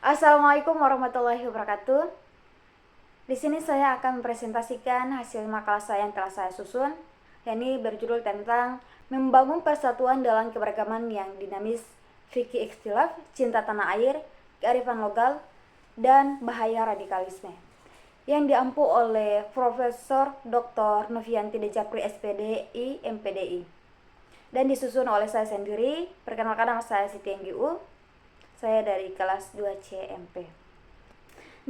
Assalamualaikum warahmatullahi wabarakatuh. Di sini saya akan mempresentasikan hasil makalah saya yang telah saya susun, yakni berjudul tentang membangun persatuan dalam keberagaman yang dinamis, fikih ikhtilaf, cinta tanah air, kearifan lokal, dan bahaya radikalisme. Yang diampu oleh Profesor Dr. Novianti Dejapri SPDI MPDI dan disusun oleh saya sendiri. Perkenalkan, nama saya Siti Enggiu. Saya dari kelas 2 CMP.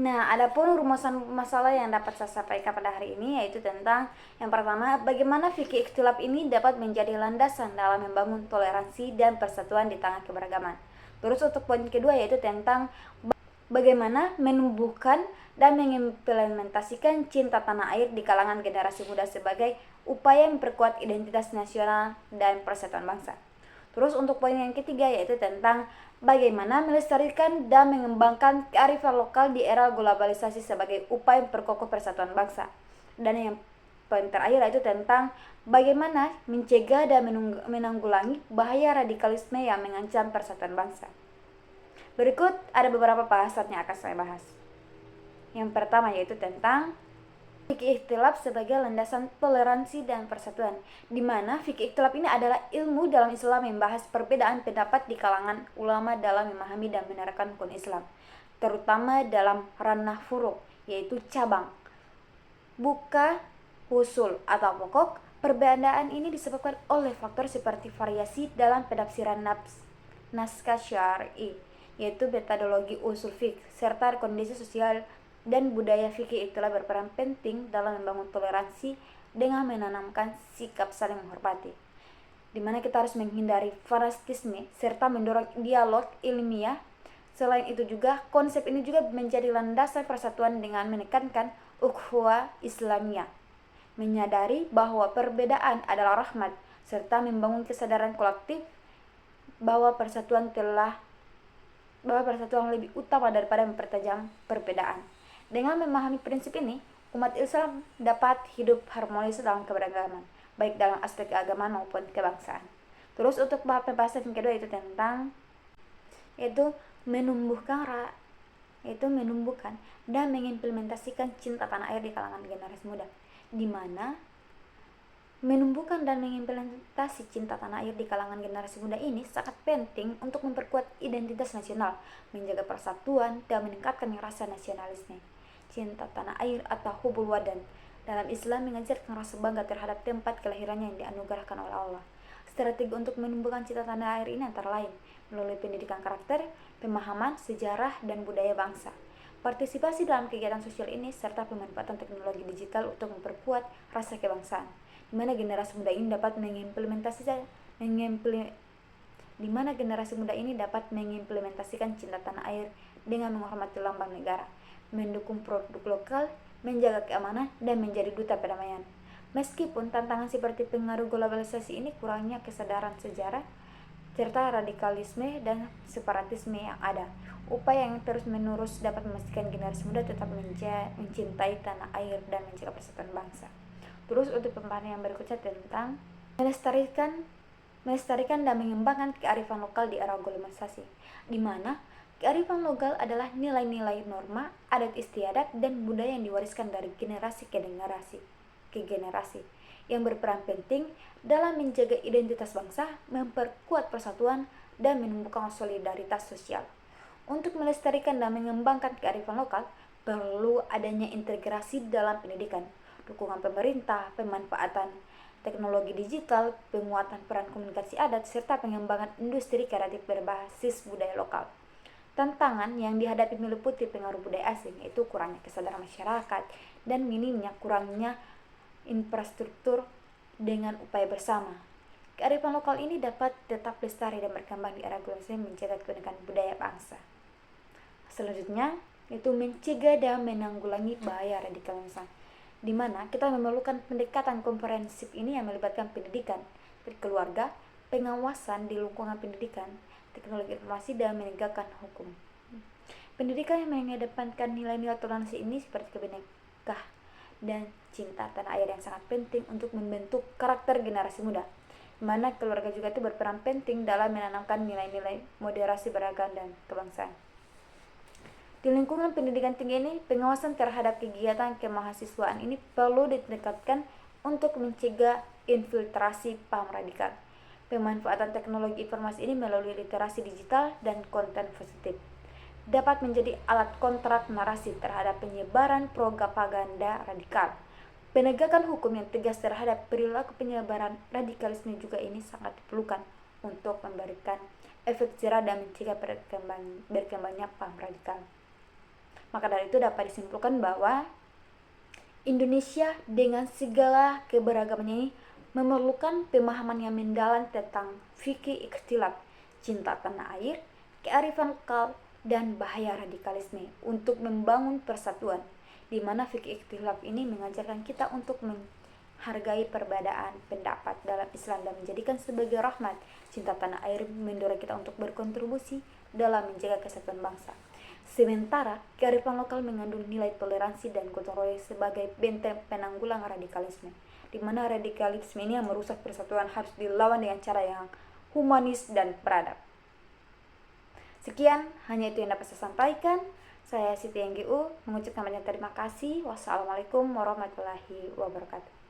Nah, adapun rumusan masalah yang dapat saya sampaikan pada hari ini yaitu tentang yang pertama, bagaimana fikih ikhtilaf ini dapat menjadi landasan dalam membangun toleransi dan persatuan di tengah keberagaman. Terus untuk poin kedua yaitu tentang bagaimana menumbuhkan dan mengimplementasikan cinta tanah air di kalangan generasi muda sebagai upaya memperkuat identitas nasional dan persatuan bangsa. Terus untuk poin yang ketiga yaitu tentang bagaimana melestarikan dan mengembangkan kearifan lokal di era globalisasi sebagai upaya memperkokoh persatuan bangsa. Dan yang poin terakhir yaitu tentang bagaimana mencegah dan menanggulangi bahaya radikalisme yang mengancam persatuan bangsa. Berikut ada beberapa bahasan yang akan saya bahas. Yang pertama yaitu tentang fikih ikhtilaf sebagai landasan toleransi dan persatuan, di mana fikih ikhtilaf ini adalah ilmu dalam Islam yang membahas perbedaan pendapat di kalangan ulama dalam memahami dan menerapkan hukum Islam, terutama dalam ranah furu', yaitu cabang, bukan usul atau pokok. Perbedaan ini disebabkan oleh faktor seperti variasi dalam penafsiran naskah syar'i, yaitu metodologi usul fiqh, serta kondisi sosial dan budaya fikih ikhtilaf berperan penting dalam membangun toleransi dengan menanamkan sikap saling menghormati, di mana kita harus menghindari fanatisme serta mendorong dialog ilmiah. Selain itu juga, konsep ini juga menjadi landasan persatuan dengan menekankan ukhuwah Islamiyah, menyadari bahwa perbedaan adalah rahmat, serta membangun kesadaran kolektif bahwa persatuan lebih utama daripada mempertajam perbedaan. Dengan memahami prinsip ini, umat Islam dapat hidup harmonis dalam keberagaman, baik dalam aspek keagamaan maupun kebangsaan. Terus untuk pembahasan yang kedua itu tentang menumbuhkan dan mengimplementasikan cinta tanah air di kalangan generasi muda, di mana menumbuhkan dan mengimplementasi cinta tanah air di kalangan generasi muda ini sangat penting untuk memperkuat identitas nasional, menjaga persatuan, dan meningkatkan rasa nasionalisme. Cinta tanah air atau hubul wadan dalam Islam mengajarkan rasa bangga terhadap tempat kelahirannya yang dianugerahkan oleh Allah. Strategi untuk menumbuhkan cinta tanah air ini antara lain melalui pendidikan karakter, pemahaman sejarah dan budaya bangsa, partisipasi dalam kegiatan sosial ini, serta pemanfaatan teknologi digital untuk memperkuat rasa kebangsaan, di mana generasi muda ini dapat mengimplementasikan cinta tanah air dengan menghormati lambang negara, mendukung produk lokal, menjaga keamanan, dan menjadi duta perdamaian. Meskipun tantangan seperti pengaruh globalisasi ini, kurangnya kesadaran sejarah, serta radikalisme dan separatisme yang ada, upaya yang terus-menerus dapat memastikan generasi muda tetap mencintai tanah air dan menjaga persatuan bangsa. Terus untuk pembahasan yang berikutnya tentang melestarikan dan mengembangkan kearifan lokal di era globalisasi, di mana kearifan lokal adalah nilai-nilai norma, adat istiadat, dan budaya yang diwariskan dari generasi ke generasi, yang berperan penting dalam menjaga identitas bangsa, memperkuat persatuan, dan menumbuhkan solidaritas sosial. Untuk melestarikan dan mengembangkan kearifan lokal, perlu adanya integrasi dalam pendidikan, dukungan pemerintah, pemanfaatan teknologi digital, penguatan peran komunikasi adat, serta pengembangan industri kreatif berbasis budaya lokal. Tantangan yang dihadapi meliputi pengaruh budaya asing, yaitu kurangnya kesadaran masyarakat dan kurangnya infrastruktur. Dengan upaya bersama, kearifan lokal ini dapat tetap lestari dan berkembang di era globalisasi, menjaga keunikan budaya bangsa. Selanjutnya, yaitu mencegah dan menanggulangi bahaya radikalisme, di mana kita memerlukan pendekatan komprehensif ini yang melibatkan pendidikan, keluarga, pengawasan di lingkungan pendidikan, teknologi informasi, dan menegakkan hukum. Pendidikan yang mengedepankan nilai-nilai toleransi ini seperti kebinekaan dan cinta tanah air yang sangat penting untuk membentuk karakter generasi muda, di mana keluarga juga itu berperan penting dalam menanamkan nilai-nilai moderasi beragam dan kebangsaan. Di lingkungan pendidikan tinggi ini, pengawasan terhadap kegiatan kemahasiswaan ini perlu ditingkatkan untuk mencegah infiltrasi paham radikal. Pemanfaatan teknologi informasi ini melalui literasi digital dan konten positif dapat menjadi alat kontrak narasi terhadap penyebaran propaganda radikal. Penegakan hukum yang tegas terhadap perilaku penyebaran radikalisme juga ini sangat diperlukan untuk memberikan efek jerah dan mencegah berkembangnya paham radikal. Maka dari itu dapat disimpulkan bahwa Indonesia dengan segala keberagamannya ini memerlukan pemahaman yang mendalam tentang fikih ikhtilaf, cinta tanah air, kearifan lokal, dan bahaya radikalisme untuk membangun persatuan, di mana fikih ikhtilaf ini mengajarkan kita untuk menghargai perbedaan pendapat dalam Islam dan menjadikan sebagai rahmat. Cinta tanah air mendorong kita untuk berkontribusi dalam menjaga kesatuan bangsa. Sementara kearifan lokal mengandung nilai toleransi dan gotong royong sebagai benteng penanggulangan radikalisme, di mana radikalisme ini yang merusak persatuan harus dilawan dengan cara yang humanis dan beradab. Sekian, hanya itu yang dapat saya sampaikan. Saya Siti NGU mengucapkan banyak terima kasih. Wassalamualaikum warahmatullahi wabarakatuh.